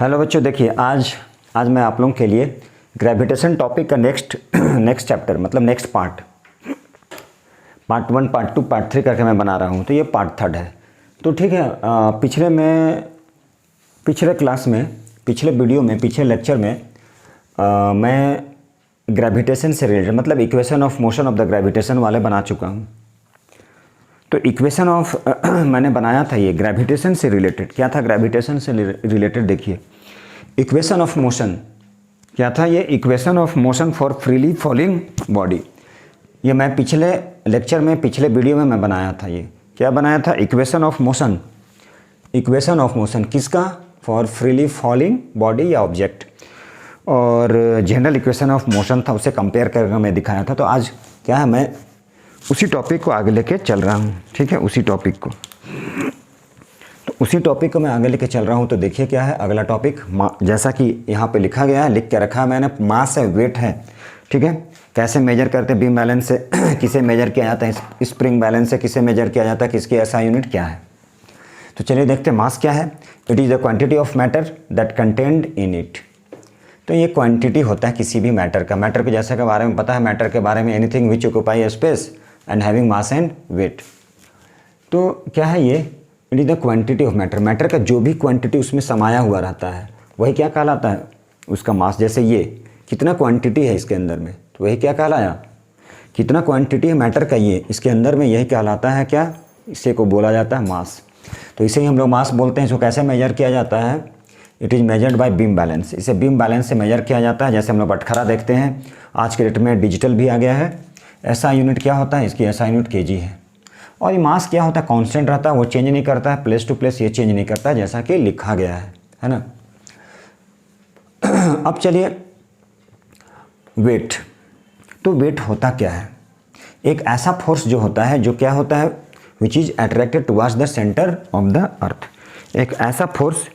Hello बच्चों, देखिए आज मैं आप लोगों के लिए ग्रेविटेशन टॉपिक का नेक्स्ट चैप्टर मतलब नेक्स्ट पार्ट 1, पार्ट 2, पार्ट 3 करके मैं बना रहा हूँ। तो ये पार्ट 3 है। तो ठीक है, पिछले क्लास में, पिछले वीडियो में, पिछले लेक्चर में मैं ग्रेविटेशन से रिलेटेड मतलब equation of motion of the gravitation वाले बना चुका हूँ। तो इक्वेशन ऑफ मैंने बनाया था ये ग्रेविटेशन से रिलेटेड। क्या था ग्रेविटेशन से रिलेटेड? देखिए इक्वेशन ऑफ मोशन क्या था, ये equation of motion for freely falling body. ये मैं पिछले लेक्चर में, पिछले वीडियो में मैं बनाया था। ये क्या बनाया था? Equation of motion. Equation of motion किसका? फॉर फ्रीली फॉलिंग बॉडी या ऑब्जेक्ट। और जनरल इक्वेशन ऑफ मोशन था, उसे कंपेयर करके मैं दिखाया था। तो आज क्या है, मैं उसी टॉपिक को आगे लेके चल रहा हूँ। ठीक है, उसी टॉपिक को मैं आगे लेके चल रहा हूँ। तो देखिए क्या है अगला टॉपिक, जैसा कि यहाँ पे लिखा गया है, लिख के रखा है मैंने, मास है, वेट है। ठीक है, कैसे मेजर करते हैं? बीम बैलेंस से किसे मेजर किया जाता है? स्प्रिंग बैलेंस से किसे मेजर किया जाता है? किसकी ऐसा यूनिट क्या है? तो चलिए देखते हैं मास क्या है। It is the quantity of matter that contained in it. तो ये क्वांटिटी होता है किसी भी मैटर का। मैटर के जैसे के बारे में पता है, मैटर के बारे में anything which occupy space and having mass and weight. तो क्या है ये? It is the quantity of matter. Matter का जो भी क्वांटिटी उसमें समाया हुआ रहता है वही क्या कहलाता है? उसका मास। जैसे ये कितना क्वांटिटी है इसके अंदर में, तो वही क्या कहलाया? कितना क्वांटिटी है मैटर का ये इसके अंदर में, यही कहलाता है क्या? इसे को बोला जाता है मास। तो इसे ही हम लोग मास बोलते हैं। इसको कैसे मेजर किया जाता है? It is measured by beam balance. इसे बीम बैलेंस से मेजर किया जाता है। जैसे हम लोग बटखरा देखते हैं, आज के डेट में डिजिटल भी आ गया है। ऐसा यूनिट क्या होता है? इसकी ऐसा यूनिट केजी है। और ये मास क्या होता है? कांस्टेंट रहता है, वो चेंज नहीं करता है, प्लेस टू प्लेस ये चेंज नहीं करता है, जैसा कि लिखा गया है ना। अब चलिए वेट। तो वेट होता क्या है? एक ऐसा फोर्स जो होता है, जो क्या होता है, which is attracted towards the centre of the earth. एक ऐसा फोर्स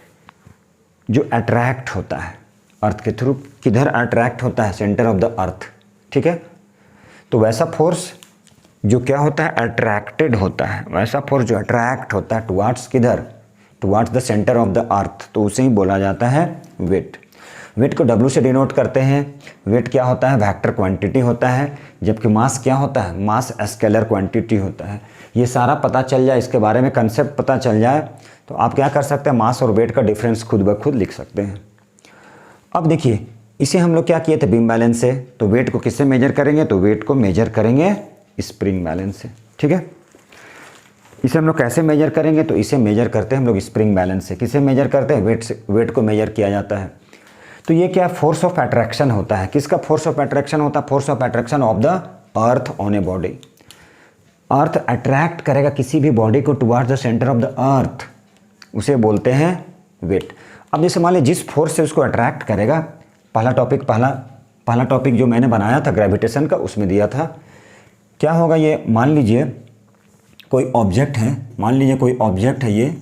जो अट्रैक्ट होता है अर्थ के थ्रू। किधर अट्रैक्ट होता है? Centre of the earth. ठीक है, तो वैसा फोर्स जो क्या होता है? अट्रैक्टेड होता है। वैसा फोर्स जो अट्रैक्ट होता है टुवर्ड्स किधर? Towards the centre of the earth, तो उसे ही बोला जाता है वेट। वेट को W से डिनोट करते हैं। वेट क्या होता है? वेक्टर क्वांटिटी होता है। जबकि मास क्या होता है? मास स्केलर क्वांटिटी होता है। ये सारा पता चल जाए, इसके बारे में कंसेप्ट पता चल जाए, तो आप क्या कर सकते हैं? मास और वेट का डिफरेंस खुद ब खुद लिख सकते हैं। अब देखिए, इसे हम लोग क्या किए थे? बीम बैलेंस से। तो वेट को किससे मेजर करेंगे? तो वेट को मेजर करेंगे स्प्रिंग बैलेंस से। ठीक है, इसे हम लोग कैसे मेजर करेंगे? तो इसे मेजर करते हैं हम लोग स्प्रिंग बैलेंस से। किसे मेजर करते हैं? वेट से। वेट को मेजर किया जाता है। तो ये क्या? फोर्स ऑफ अट्रैक्शन होता है। किसका फोर्स ऑफ अट्रैक्शन होता है? Force of attraction of the earth on a body. Earth attract करेगा किसी भी बॉडी को towards the centre of the earth, उसे बोलते हैं वेट। अब जैसे मान लीजिए जिस फोर्स से उसको अट्रैक्ट करेगा, पहला टॉपिक जो मैंने बनाया था ग्रेविटेशन का, उसमें दिया था क्या होगा। ये मान लीजिए कोई ऑब्जेक्ट है, ये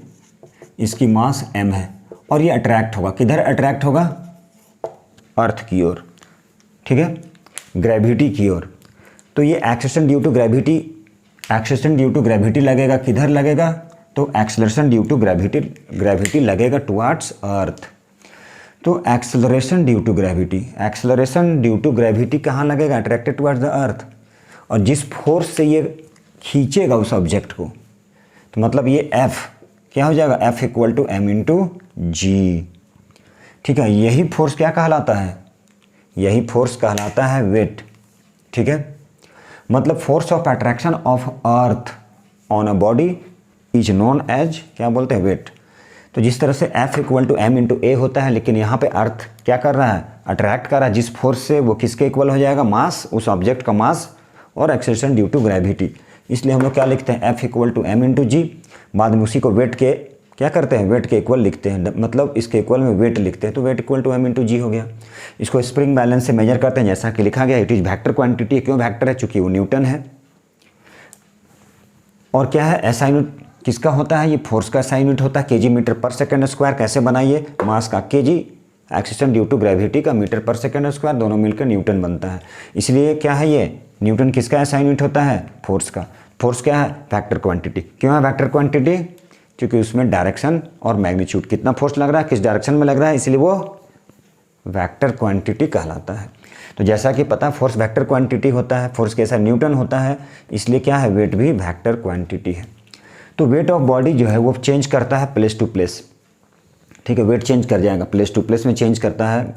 इसकी मास m है और ये अट्रैक्ट होगा। किधर अट्रैक्ट होगा? अर्थ की ओर। ठीक है, ग्रेविटी की ओर। तो ये एक्सेलरेशन ड्यू टू ग्रेविटी लगेगा। किधर लगेगा? तो एक्सेलरेशन ड्यू टू ग्रेविटी लगेगा टुवर्ड्स अर्थ। तो एक्सेलरेशन ड्यू टू ग्रेविटी कहाँ लगेगा? Attracted towards the earth. और जिस फोर्स से ये खींचेगा उस ऑब्जेक्ट को, तो मतलब ये F क्या हो जाएगा? F equal to m into g. ठीक है, यही फोर्स क्या कहलाता है? यही फोर्स कहलाता है वेट। ठीक है, मतलब force of attraction of earth on a body is known as क्या बोलते हैं? वेट। तो जिस तरह से F equal to m into a होता है, लेकिन यहाँ पे अर्थ क्या कर रहा है? अट्रैक्ट कर रहा है। जिस फोर्स से, वो किसके इक्वल हो जाएगा? मास, उस ऑब्जेक्ट का मास और एक्सेलरेशन ड्यू टू ग्रेविटी। इसलिए हम लोग क्या लिखते हैं? F equal to m into g. बाद में उसी को वेट के क्या करते हैं? वेट के इक्वल लिखते हैं, मतलब इसके इक्वल में वेट लिखते हैं। तो weight equal to m into g हो गया। इसको स्प्रिंग बैलेंस से मेजर करते हैं, जैसा कि लिखा गया। It is vector quantity. क्यों वेक्टर है? चूंकि वो न्यूटन है। और क्या है? ऐसा यूनिट किसका होता है? ये फोर्स का ऐसा यूनिट होता है KG metre per second square. कैसे बनाइए? मास का KG, acceleration due to gravity का मीटर पर सेकेंड स्क्वायर, दोनों मिलकर न्यूटन बनता है। इसलिए क्या है ये? न्यूटन किसका ऐसा यूनिट होता है? फोर्स का। फोर्स क्या है? Vector quantity. क्यों है वेक्टर क्वांटिटी? क्योंकि उसमें डायरेक्शन और मैग्नीट्यूड, कितना फोर्स लग रहा है, किस डायरेक्शन में लग रहा है, इसलिए वो वेक्टर क्वांटिटी कहलाता है। तो जैसा कि पता है फोर्स वेक्टर क्वांटिटी होता है, फोर्स कैसा न्यूटन होता है, इसलिए क्या है, वेट भी वेक्टर क्वांटिटी है। तो वेट ऑफ बॉडी जो है वो चेंज करता है प्लेस टू प्लेस, ठीक है, वेट चेंज कर जाएगा, प्लेस टू प्लेस में चेंज करता है,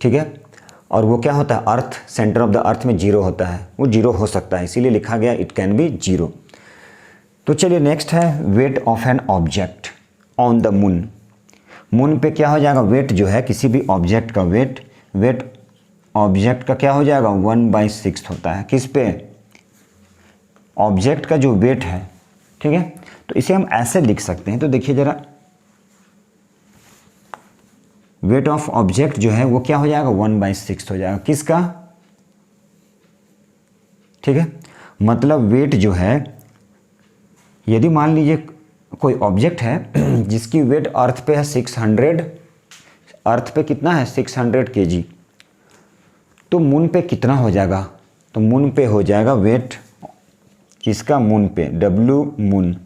ठीक है। और वो क्या होता है, अर्थ, सेंटर ऑफ द अर्थ में जीरो होता है, वो जीरो हो सकता है, इसीलिए लिखा गया इट कैन बी जीरो। तो चलिए नेक्स्ट है weight of an object on the moon. Moon पे क्या हो जाएगा, वेट जो है किसी भी ऑब्जेक्ट का वेट, वेट ऑब्जेक्ट का क्या हो जाएगा 1/6 होता है, किस पे, ऑब्जेक्ट का जो वेट है, ठीक है। तो इसे हम ऐसे लिख सकते हैं, तो देखिए जरा, वेट ऑफ ऑब्जेक्ट जो है वो क्या हो जाएगा 1/6 हो जाएगा, किसका, ठीक है। मतलब वेट जो है, यदि मान लीजिए कोई ऑब्जेक्ट है जिसकी वेट अर्थ पे है 600, अर्थ पे कितना है 600 kg, तो मून पे कितना हो जाएगा, तो मून पे हो जाएगा वेट किसका, मून पे, W मून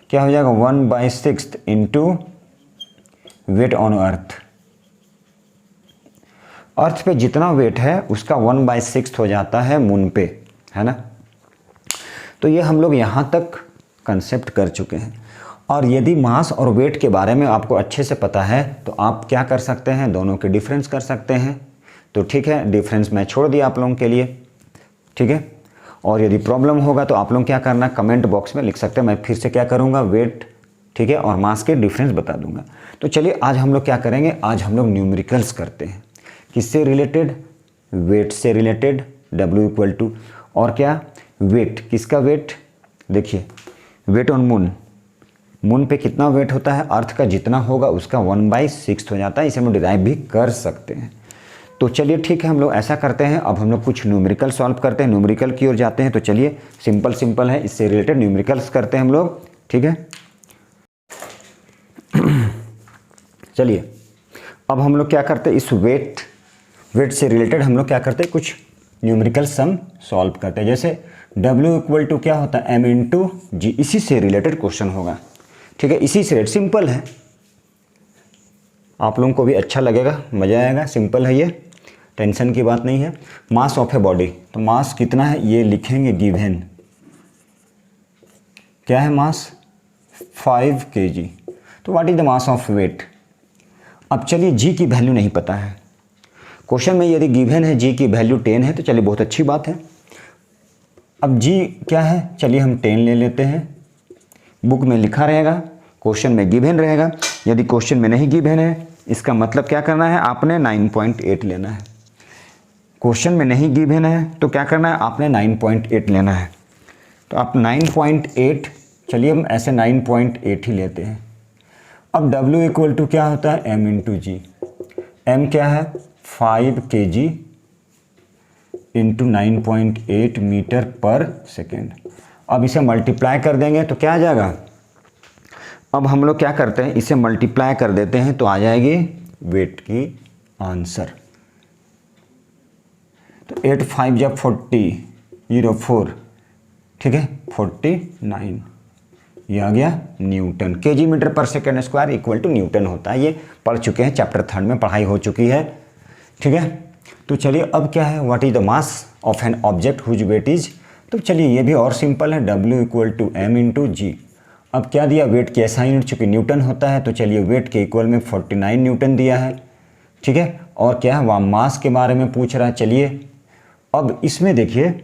क्या हो जाएगा 1/6 इंटू वेट ऑन अर्थ। अर्थ पे जितना वेट है उसका 1/6 हो जाता है मून पे, है ना। तो ये हम लोग यहाँ तक कंसेप्ट कर चुके हैं। और यदि मास और वेट के बारे में आपको अच्छे से पता है तो आप क्या कर सकते हैं, दोनों के डिफरेंस कर सकते हैं। तो ठीक है, डिफरेंस मैं छोड़ दिया आप लोगों के लिए, ठीक है। और यदि प्रॉब्लम होगा तो आप लोग क्या करना, कमेंट बॉक्स में लिख सकते हैं, मैं फिर से क्या करूँगा, वेट, ठीक है, और मास के डिफरेंस बता दूंगा। तो चलिए आज हम लोग क्या करेंगे, आज हम लोग न्यूमेरिकल्स करते हैं, किससे रिलेटेड, वेट से रिलेटेड, W इक्वल टू, और क्या, वेट, किसका वेट, देखिए वेट ऑन मून, मून पे कितना वेट होता है, अर्थ का जितना होगा उसका 1/6 हो जाता है, इसे हम डिराइव भी कर सकते हैं। तो चलिए ठीक है, हम लोग ऐसा करते हैं, अब हम लोग कुछ न्यूमेरिकल सॉल्व करते हैं, न्यूमेरिकल की ओर जाते हैं। तो चलिए सिंपल सिंपल है, इससे रिलेटेड न्यूमेरिकल्स करते हैं हम लोग, ठीक है। चलिए अब हम लोग क्या करते हैं, इस वेट से रिलेटेड हम लोग क्या करते हैं, कुछ न्यूमेरिकल सम सॉल्व करते हैं। जैसे W इक्वल टू क्या होता है, M इंटू जी, इसी से रिलेटेड क्वेश्चन होगा, ठीक है, इसी से सिंपल है, आप लोगों को भी अच्छा लगेगा, मज़ा आएगा, सिंपल है ये, टेंशन की बात नहीं है। मास ऑफ ए बॉडी, तो मास कितना है ये लिखेंगे, गिवन क्या है मास 5 kg। तो what is the mass of weight. अब चलिए जी की वैल्यू नहीं पता है, क्वेश्चन में यदि गिवन है जी की वैल्यू 10 है तो चलिए बहुत अच्छी बात है। अब जी क्या है, चलिए हम 10 ले लेते हैं, बुक में लिखा रहेगा, क्वेश्चन में गिवन रहेगा। यदि क्वेश्चन में नहीं गिवन है इसका मतलब क्या करना है, आपने 9.8 लेना है। क्वेश्चन में नहीं गिवन है तो क्या करना है, आपने 9.8 लेना है। तो आप 9.8, चलिए हम ऐसे 9.8 ही लेते हैं। अब W इक्वल टू क्या होता है, M इंटू जी, M क्या है 5 kg into 9.8 metre per second. अब इसे मल्टीप्लाई कर देंगे तो क्या आ जाएगा, अब हम लोग क्या करते हैं, इसे मल्टीप्लाई कर देते हैं तो आ जाएगी वेट की आंसर। तो 8 5 जब 40, 04, ठीक है, 49, ये आ गया newton. Kg metre per second square equal to newton होता है, ये पढ़ चुके हैं, चैप्टर 3 में पढ़ाई हो चुकी है, ठीक है। तो चलिए अब क्या है, what is the mass of an object whose weight is, तो चलिए ये भी और सिंपल है, W equal to M into g. अब क्या दिया, वेट की ऐसा यूनिट चूँकि न्यूटन होता है, तो चलिए वेट के इक्वल में 49 न्यूटन दिया है, ठीक है। और क्या है, वहाँ मास के बारे में पूछ रहा है। चलिए अब इसमें देखिए,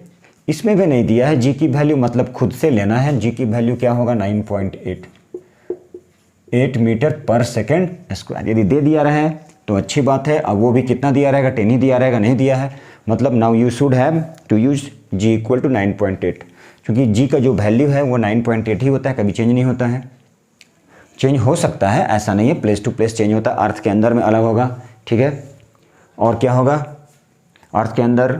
इसमें भी नहीं दिया है जी की वैल्यू, मतलब खुद से लेना है। जी की वैल्यू क्या होगा 9.8 मीटर पर सेकेंड स्क्वायर। यदि दे दिया रहे तो अच्छी बात है, अब वो भी कितना दिया रहेगा, 10 ही दिया रहेगा, नहीं दिया है, मतलब now you should have to use g equal to 9.8, क्योंकि जी का जो वैल्यू है वो 9.8 ही होता है, कभी चेंज नहीं होता है। चेंज हो सकता है, ऐसा नहीं है, प्लेस टू प्लेस चेंज होता है, अर्थ के अंदर में अलग होगा, ठीक है। और क्या होगा, अर्थ के अंदर,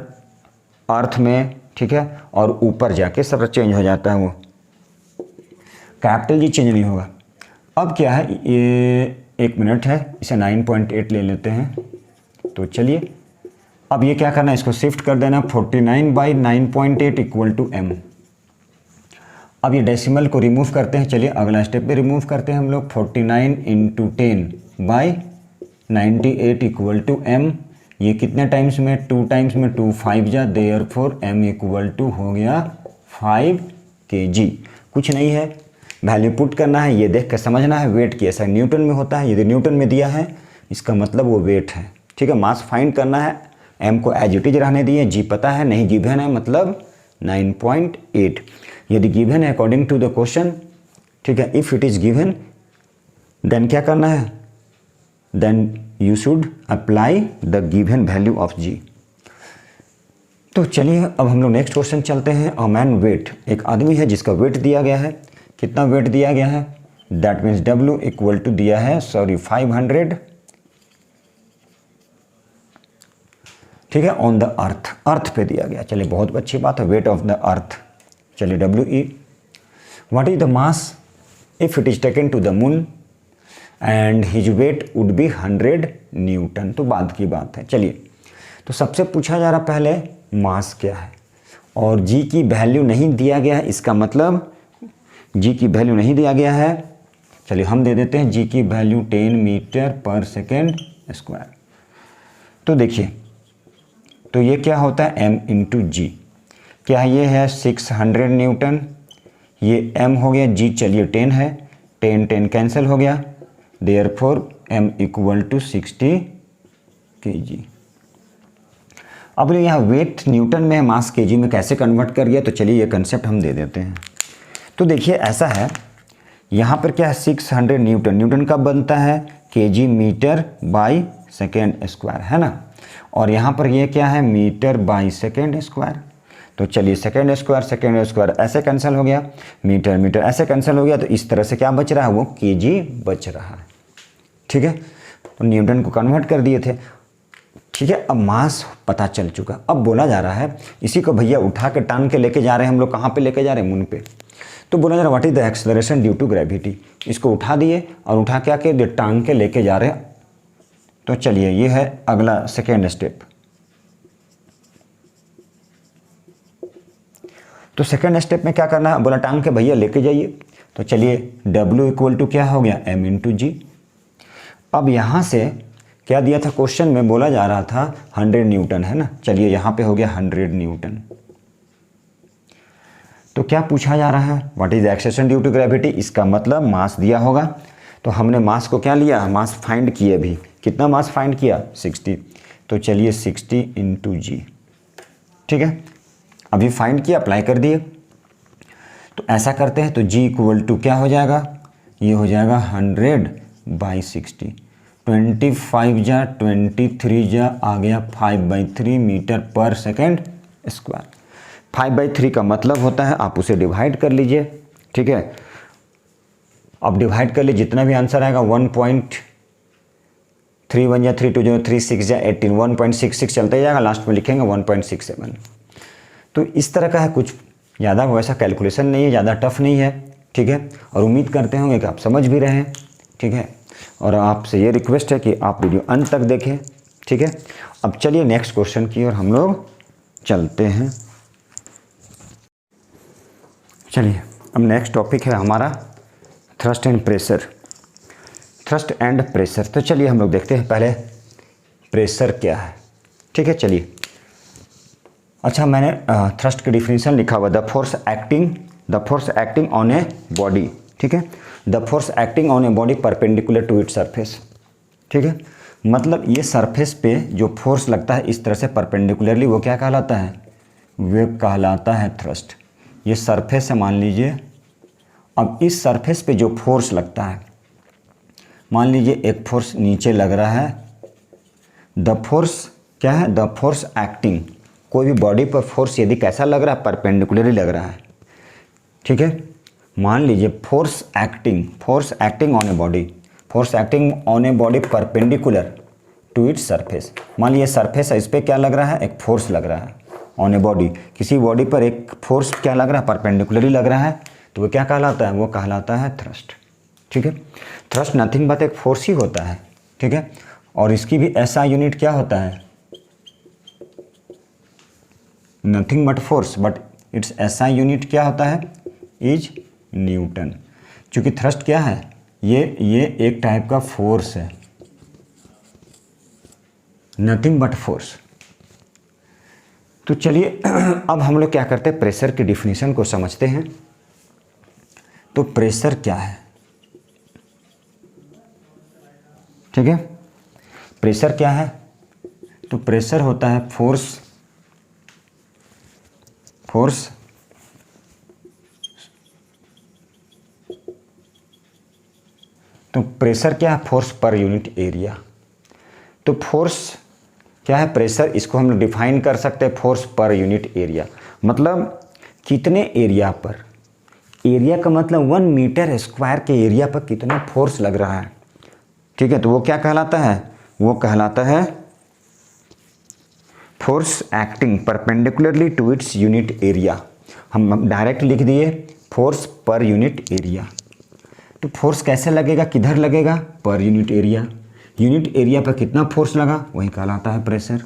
अर्थ में, ठीक है, और ऊपर जाके सब चेंज हो जाता है, वो कैपिटल जी चेंज नहीं होगा। अब क्या है, ये 1 मिनट है, इसे 9.8 ले लेते हैं। तो चलिए अब ये क्या करना है, इसको शिफ्ट कर देना, 49/9.8 इक्वल टू M। अब ये डेसिमल को रिमूव करते हैं, चलिए अगला स्टेप पे रिमूव करते हैं हम लोग। 49 इंटू 10/98 इक्वल टू m, ये कितने टाइम्स में, 2 टाइम्स में, 2 5 जा, देयरफॉर m इक्वल टू हो गया 5 kg। कुछ नहीं है, वैल्यू पुट करना है, ये देख कर समझना है वेट की ऐसा न्यूटन में होता है, यदि न्यूटन में दिया है इसका मतलब वो वेट है, ठीक है। मास फाइंड करना है, m को एज इट इज रहने दिए, g पता है, नहीं गिवन है मतलब 9.8। यदि गिवन है अकॉर्डिंग टू द क्वेश्चन, ठीक है, if it is given then क्या करना है, then you should apply the given value of g। तो चलिए अब हम लोग नेक्स्ट क्वेश्चन चलते हैं। अ मैन वेट, एक आदमी है जिसका वेट दिया गया है, कितना वेट दिया गया है, that means w equal to दिया है 500, ठीक है, ऑन द अर्थ पे दिया गया। चलिए बहुत अच्छी बात है, वेट ऑफ द अर्थ। चलिए WE, what is the mass if it is taken to the moon and his weight would be 100 newton. तो बाद की बात है। चलिए तो सबसे पूछा जा रहा पहले मास क्या है, और जी की वैल्यू नहीं दिया गया है, इसका मतलब जी की वैल्यू नहीं दिया गया है। चलिए हम दे देते हैं जी की value 10 metre per second square. तो देखिए, तो ये क्या होता है m इंटू जी, क्या ये है 600 न्यूटन, ये m हो गया, g चलिए 10 है, 10 कैंसिल हो गया, therefore m equal to 60 kg। अब यहाँ वेट न्यूटन में, मास kg में कैसे कन्वर्ट कर गया, तो चलिए ये कंसेप्ट हम दे देते हैं। तो देखिए ऐसा है, यहाँ पर क्या है 600 न्यूटन, न्यूटन कब बनता है, kg metre by second square, है ना, और यहाँ पर ये क्या है मीटर बाई सेकेंड स्क्वायर। तो चलिए सेकेंड स्क्वायर ऐसे कैंसिल हो गया, मीटर ऐसे कैंसिल हो गया, तो इस तरह से क्या बच रहा है, वो kg बच रहा है, ठीक है। तो न्यूटन को कन्वर्ट कर दिए थे, ठीक है। अब मास पता चल चुका, अब बोला जा रहा है इसी को भैया उठा के टांग के लेके जा रहे हैं हम लोग, कहाँ पे लेके जा रहे हैं, मून पे। तो बोला जा रहा what is the acceleration due to gravity, इसको उठा दिए और उठा के आके टांग के लेके जा रहे हैं। तो चलिए ये है अगला सेकेंड स्टेप। तो सेकेंड स्टेप में क्या करना है, बोला टांग के भैया लेके जाइए। तो चलिए W इक्वल टू क्या हो गया m इंटू जी। अब यहाँ से क्या दिया था क्वेश्चन में, बोला जा रहा था 100 न्यूटन, है ना, चलिए यहाँ पे हो गया 100 न्यूटन। तो क्या पूछा जा रहा है, what is acceleration due to gravity, इसका मतलब मास दिया होगा। तो हमने मास को क्या लिया, मास फाइंड किए, भी कितना मास फाइंड किया 60। तो चलिए 60 इंटू जी, ठीक है, अभी फाइंड किया, अप्लाई कर दिए। तो ऐसा करते हैं, तो जी इक्वल टू क्या हो जाएगा, ये हो जाएगा 100 बाई 60, 25 जा 23 जा आ गया 5/3 मीटर पर सेकेंड स्क्वायर। 5/3 का मतलब होता है, आप उसे डिवाइड कर लीजिए, ठीक है। अब डिवाइड कर लीजिए, जितना भी आंसर आएगा 1.31 या 32 जो 36 या 18, 1.66 चलता ही जाएगा, लास्ट में लिखेंगे 1.67। तो इस तरह का है, कुछ ज़्यादा वैसा कैलकुलेशन नहीं है, ज़्यादा टफ नहीं है, ठीक है। और उम्मीद करते होंगे कि आप समझ भी रहे हैं, ठीक है। और आपसे ये रिक्वेस्ट है कि आप वीडियो अंत तक देखें, ठीक है। अब चलिए नेक्स्ट क्वेश्चन की ओर हम लोग चलते हैं। चलिए अब नेक्स्ट टॉपिक है हमारा thrust and pressure, thrust and pressure. तो चलिए हम लोग देखते हैं पहले प्रेशर क्या है, ठीक है। चलिए अच्छा, मैंने थ्रस्ट की डिफिनीशन लिखा हुआ, the force acting on a body, ठीक है, the force acting on a body perpendicular to its surface, ठीक है। मतलब ये सरफेस पे जो फोर्स लगता है इस तरह से परपेंडिकुलरली, वो क्या कहलाता है, वो कहलाता है थ्रस्ट। ये सरफेस है मान लीजिए, अब इस सरफेस पे जो फोर्स लगता है, मान लीजिए एक फोर्स नीचे लग रहा है, द फोर्स क्या है, द फोर्स एक्टिंग, कोई भी बॉडी पर फोर्स यदि कैसा लग रहा है, परपेंडिकुलरली लग रहा है, ठीक है। मान लीजिए force acting on a body perpendicular to its surface. मान लीजिए सरफेस है, इस पर क्या लग रहा है, एक फोर्स लग रहा है ऑन ए बॉडी, किसी बॉडी पर एक फोर्स क्या लग रहा है, परपेंडिकुलरली लग रहा है, तो वो क्या कहलाता है, वो कहलाता है थ्रस्ट, ठीक है। थ्रस्ट नथिंग बट एक फोर्स ही होता है, ठीक है। और इसकी भी ऐसा यूनिट क्या होता है, nothing but force, but it's ऐसा यूनिट क्या होता है, इज न्यूटन। क्योंकि थ्रस्ट क्या है, ये एक टाइप का फोर्स है, नथिंग बट फोर्स। तो चलिए अब हम लोग क्या करते हैं, प्रेशर की डिफिनीशन को समझते हैं। तो प्रेशर क्या है, ठीक है। प्रेशर क्या है, तो प्रेशर होता है फोर्स तो प्रेशर क्या है, फोर्स पर यूनिट एरिया। तो फोर्स क्या है, प्रेशर, इसको हम लोग डिफाइन कर सकते हैं फोर्स पर यूनिट एरिया, मतलब कितने एरिया पर, एरिया का मतलब 1 मीटर स्क्वायर के एरिया पर कितना फोर्स लग रहा है, ठीक है। तो वो क्या कहलाता है, वो कहलाता है force acting perpendicularly to its unit area. हम डायरेक्ट लिख दिए फोर्स पर यूनिट एरिया। तो फोर्स कैसे लगेगा, किधर लगेगा, per unit area. Unit area पर कितना फोर्स लगा वही कहलाता है प्रेशर,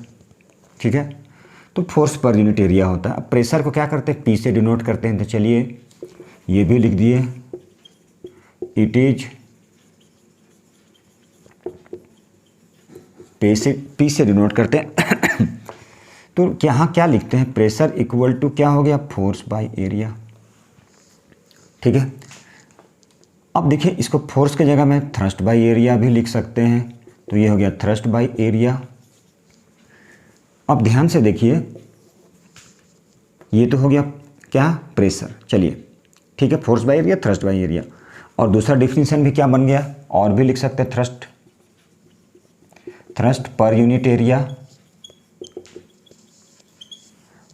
ठीक है। तो फोर्स पर यूनिट एरिया होता है। अब प्रेशर को क्या करते हैं, पी से डिनोट करते हैं। तो चलिए ये भी लिख दिए, इट इज पी से डिनोट करते हैं। तो यहाँ क्या लिखते हैं, प्रेशर इक्वल टू क्या हो गया, फोर्स बाय एरिया, ठीक है। अब देखिए इसको फोर्स की जगह में थ्रस्ट बाय एरिया भी लिख सकते हैं। तो ये हो गया थ्रस्ट बाय एरिया। अब ध्यान से देखिए, ये तो हो गया क्या, प्रेशर, चलिए ठीक है, force by area, thrust by area. और दूसरा डिफिनीशन भी क्या बन गया, और भी लिख सकते हैं, थ्रस्ट पर यूनिट एरिया।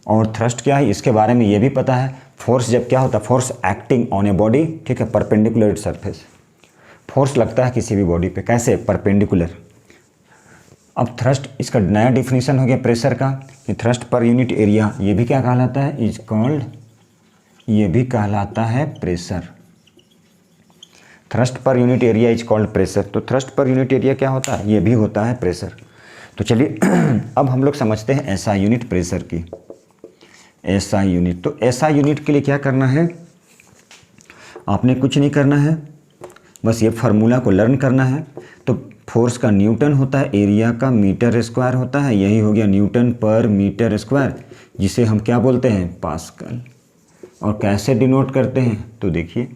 और थ्रस्ट क्या है, इसके बारे में ये भी पता है, फोर्स जब क्या होता है, force acting on a body, ठीक है, परपेंडिकुलर सरफेस। फोर्स लगता है किसी भी बॉडी पे, कैसे, परपेंडिकुलर। अब थ्रस्ट, इसका नया डिफिनीशन हो गया प्रेशर का, कि थ्रस्ट पर यूनिट एरिया, ये भी क्या कहलाता है, इज कॉल्ड, ये भी कहलाता है pressure. Thrust per unit area is called pressure. तो थ्रस्ट पर यूनिट एरिया क्या होता है, ये भी होता है प्रेशर। तो चलिए अब हम लोग समझते हैं एसआई यूनिट प्रेशर की। एसआई यूनिट, तो एसआई यूनिट के लिए क्या करना है, आपने कुछ नहीं करना है, बस ये फार्मूला को लर्न करना है। तो फोर्स का न्यूटन होता है, एरिया का मीटर स्क्वायर होता है, यही हो गया न्यूटन पर मीटर स्क्वायर, जिसे हम क्या बोलते हैं, पास्कल। और कैसे डिनोट करते हैं, तो देखिए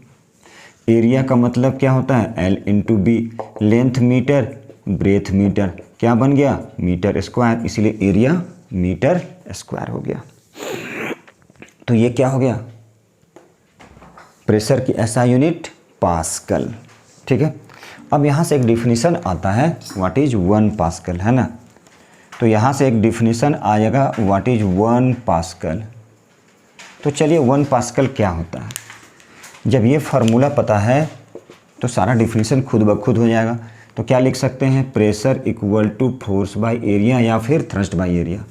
एरिया का मतलब क्या होता है, L into B, length metre, breadth metre, क्या बन गया, मीटर स्क्वायर, इसलिए एरिया मीटर स्क्वायर हो गया। तो ये क्या हो गया, प्रेशर की एसआई यूनिट पास्कल, ठीक है। अब यहाँ से एक डिफिनीशन आता है, व्हाट इज 1 पास्कल, है ना। तो यहाँ से एक डिफिनीशन आएगा, व्हाट इज 1 पास्कल। तो चलिए 1 पास्कल क्या होता है, जब ये फार्मूला पता है तो सारा डिफिनीशन खुद ब खुद हो जाएगा। तो क्या लिख सकते हैं, pressure equal to force by area या फिर थ्रस्ट बाय एरिया।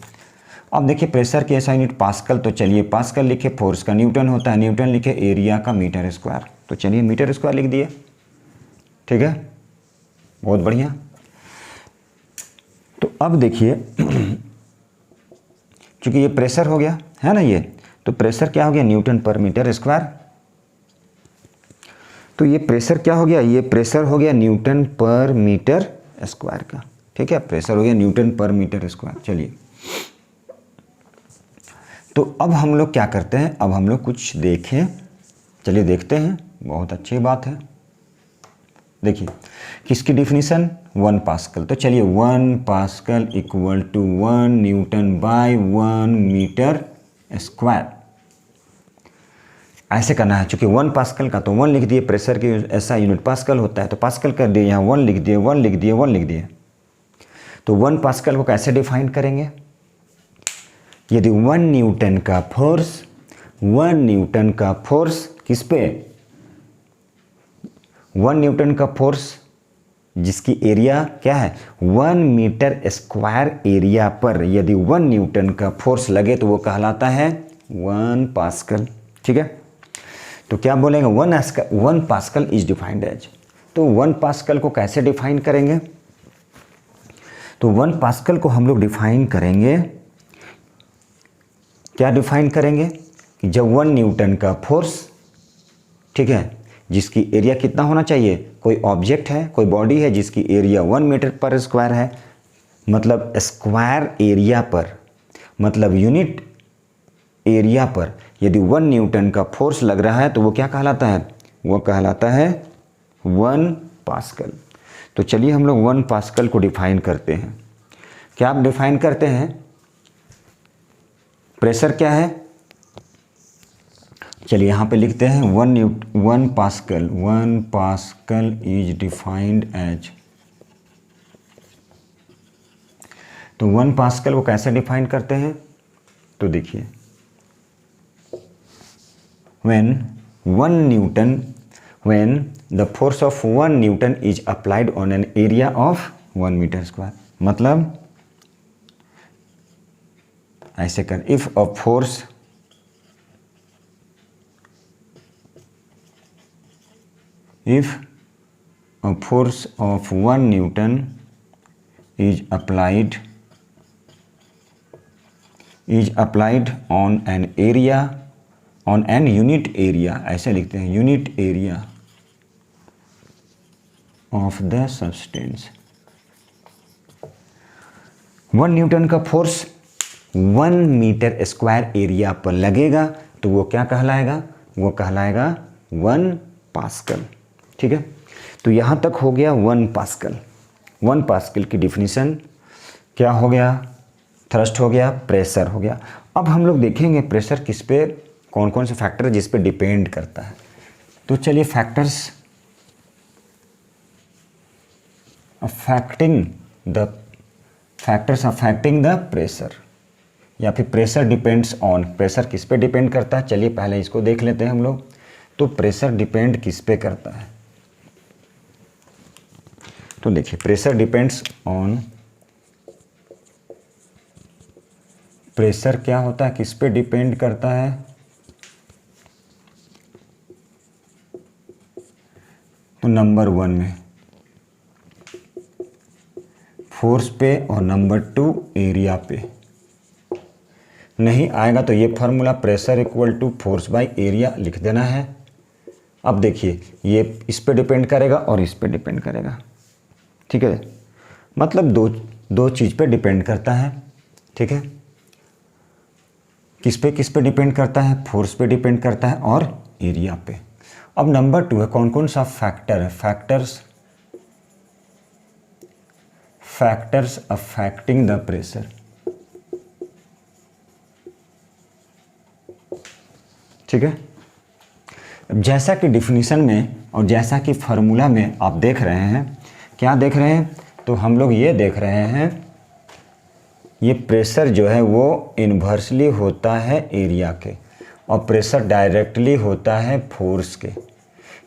अब देखिए प्रेशर की एसआई यूनिट पास्कल, तो चलिए पास्कल लिखे, फोर्स का न्यूटन होता है, न्यूटन लिखे, एरिया का मीटर स्क्वायर, तो चलिए मीटर स्क्वायर लिख दिए, ठीक है, बहुत बढ़िया। तो अब देखिए क्योंकि ये प्रेशर हो गया है ना, ये तो प्रेशर क्या हो गया, न्यूटन पर मीटर स्क्वायर। तो ये प्रेशर क्या हो गया, ये प्रेशर हो गया न्यूटन पर मीटर स्क्वायर का, ठीक है, प्रेशर हो गया न्यूटन पर मीटर स्क्वायर। चलिए तो अब हम लोग क्या करते हैं, अब हम लोग कुछ देखें, चलिए देखते हैं, बहुत अच्छी बात है। देखिए किसकी डिफिनीशन, 1 पास्कल। तो चलिए 1 pascal equal to 1 newton by 1 metre square, ऐसे करना है। चूंकि 1 पास्कल का तो 1 लिख दिए, प्रेशर की ऐसा यूनिट पास्कल होता है, तो पास्कल कर दिए, यहाँ 1 लिख दिए, 1 लिख दिए, 1 लिख दिए। तो 1 पास्कल को कैसे डिफाइन करेंगे, यदि 1 न्यूटन का फोर्स, 1 न्यूटन का फोर्स किस पे, 1 न्यूटन का फोर्स जिसकी एरिया क्या है, 1 मीटर स्क्वायर एरिया पर यदि 1 न्यूटन का फोर्स लगे तो वो कहलाता है 1 पास्कल, ठीक है। तो क्या बोलेंगे, 1 पास्कल इज डिफाइंड एज। तो 1 पास्कल को कैसे डिफाइन करेंगे, तो 1 पास्कल को हम लोग डिफाइन करेंगे, क्या डिफाइन करेंगे कि जब 1 न्यूटन का फोर्स ठीक है, जिसकी एरिया कितना होना चाहिए, कोई ऑब्जेक्ट है, कोई बॉडी है जिसकी एरिया 1 मीटर पर स्क्वायर है, मतलब स्क्वायर एरिया पर, मतलब यूनिट एरिया पर यदि 1 न्यूटन का फोर्स लग रहा है तो वो क्या कहलाता है, वो कहलाता है 1 पास्कल। तो चलिए हम लोग 1 पास्कल को डिफाइन करते हैं। क्या आप डिफाइन करते हैं, प्रेशर क्या है, चलिए यहाँ पे लिखते हैं 1 पास्कल इज डिफाइंड एज। तो 1 पास्कल को कैसे डिफाइन करते हैं, तो देखिए when the force of 1 Newton is applied on an area of 1 meter square, मतलब ऐसे कर, if a force of 1 Newton is applied on an unit area, ऐसे लिखते हैं, unit area of the substance. 1 Newton का फोर्स 1 मीटर स्क्वायर एरिया पर लगेगा तो वो क्या कहलाएगा, वो कहलाएगा 1 पास्कल। ठीक है, तो यहाँ तक हो गया 1 पास्कल। 1 पास्कल की डिफिनीशन क्या हो गया, थ्रस्ट हो गया, प्रेशर हो गया। अब हम लोग देखेंगे प्रेशर किस पे, कौन कौन से फैक्टर जिस पे डिपेंड करता है। तो चलिए फैक्टर्स अफेक्टिंग द प्रेशर, या फिर प्रेशर डिपेंड्स ऑन, प्रेशर किस पे डिपेंड करता है, चलिए पहले इसको देख लेते हैं हम लोग। तो प्रेशर डिपेंड किस पे करता है, तो देखिए प्रेशर डिपेंड्स ऑन, प्रेशर क्या होता है, किस पे डिपेंड करता है, तो नंबर 1 में फोर्स पे और नंबर 2 एरिया पे। नहीं आएगा तो ये formula pressure equal to force by area लिख देना है। अब देखिए ये इस पे डिपेंड करेगा और इस पे डिपेंड करेगा, ठीक है, मतलब दो चीज़ पे डिपेंड करता है। ठीक है, किस पे डिपेंड करता है, फोर्स पे डिपेंड करता है और एरिया पे। अब नंबर 2 है, कौन कौन सा फैक्टर है, फैक्टर्स अफेक्टिंग द प्रेशर। ठीक है, जैसा कि डिफिनीशन में और जैसा कि फार्मूला में आप देख रहे हैं, क्या देख रहे हैं, तो हम लोग ये देख रहे हैं, ये प्रेशर जो है वो इन्वर्सली होता है एरिया के और प्रेशर डायरेक्टली होता है फोर्स के।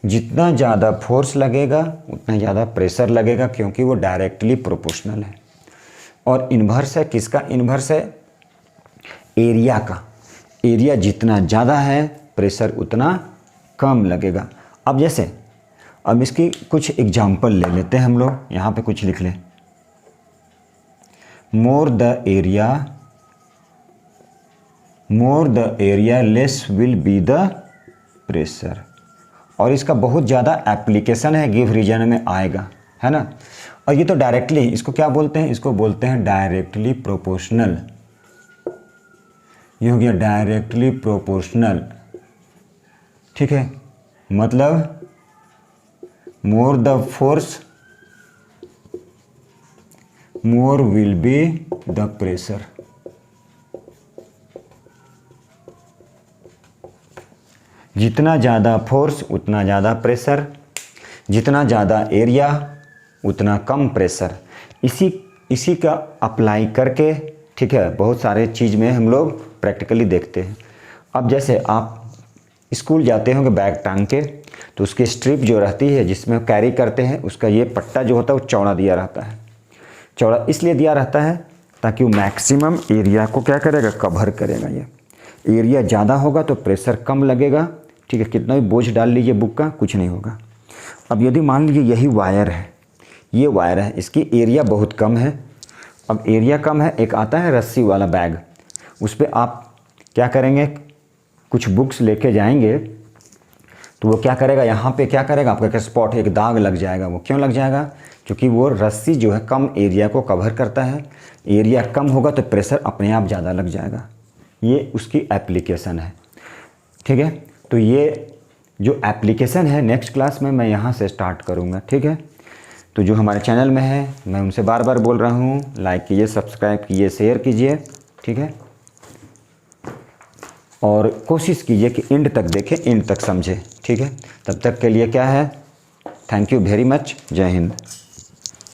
जितना ज़्यादा फोर्स लगेगा उतना ज़्यादा प्रेशर लगेगा, क्योंकि वो डायरेक्टली प्रोपोर्शनल है। और इन्वर्स है, किसका इन्वर्स है, एरिया का। एरिया जितना ज़्यादा है प्रेशर उतना कम लगेगा। अब जैसे अब इसकी कुछ एग्जाम्पल ले लेते हैं हम लोग, यहाँ पे कुछ लिख लें, more the area less will be the pressure. और इसका बहुत ज़्यादा एप्लीकेशन है, गिव रीजन में आएगा, है ना। और ये तो डायरेक्टली, इसको क्या बोलते हैं, इसको बोलते हैं डायरेक्टली प्रोपोर्शनल। ये हो गया डायरेक्टली प्रोपोर्शनल। ठीक है, मतलब more the force more will be the pressure. जितना ज़्यादा फोर्स उतना ज़्यादा प्रेशर, जितना ज़्यादा एरिया उतना कम प्रेशर। इसी का अप्लाई करके, ठीक है, बहुत सारे चीज़ में हम लोग प्रैक्टिकली देखते हैं। अब जैसे आप स्कूल जाते होंगे बैग टांग के, तो उसकी स्ट्रिप जो रहती है जिसमें कैरी करते हैं, उसका ये पट्टा जो होता है वो चौड़ा दिया रहता है। चौड़ा इसलिए दिया रहता है ताकि वो मैक्सिमम एरिया को क्या करेगा, कवर करेगा। ये एरिया ज़्यादा होगा तो प्रेशर कम लगेगा। ठीक है, कितना भी बोझ डाल लीजिए बुक का, कुछ नहीं होगा। अब यदि मान लीजिए यही वायर है, ये वायर है, इसकी एरिया बहुत कम है। अब एरिया कम है, एक आता है रस्सी वाला बैग, उस पर आप क्या करेंगे, कुछ बुक्स लेके जाएंगे तो वो क्या करेगा, यहाँ पे क्या करेगा, आपका एक स्पॉट, एक दाग लग जाएगा। वो क्यों लग जाएगा, क्योंकि वो रस्सी जो है कम एरिया को कवर करता है, एरिया कम होगा तो प्रेशर अपने आप ज़्यादा लग जाएगा। ये उसकी एप्लीकेशन है, ठीक है। तो ये जो एप्लीकेशन है नेक्स्ट क्लास में मैं यहाँ से स्टार्ट करूँगा, ठीक है। तो जो हमारे चैनल में है मैं उनसे बार बार बोल रहा हूँ, लाइक कीजिए, सब्सक्राइब कीजिए, शेयर कीजिए, ठीक है। और कोशिश कीजिए कि एंड तक देखें, एंड तक समझें, ठीक है। तब तक के लिए क्या है, थैंक यू वेरी मच, जय हिंद।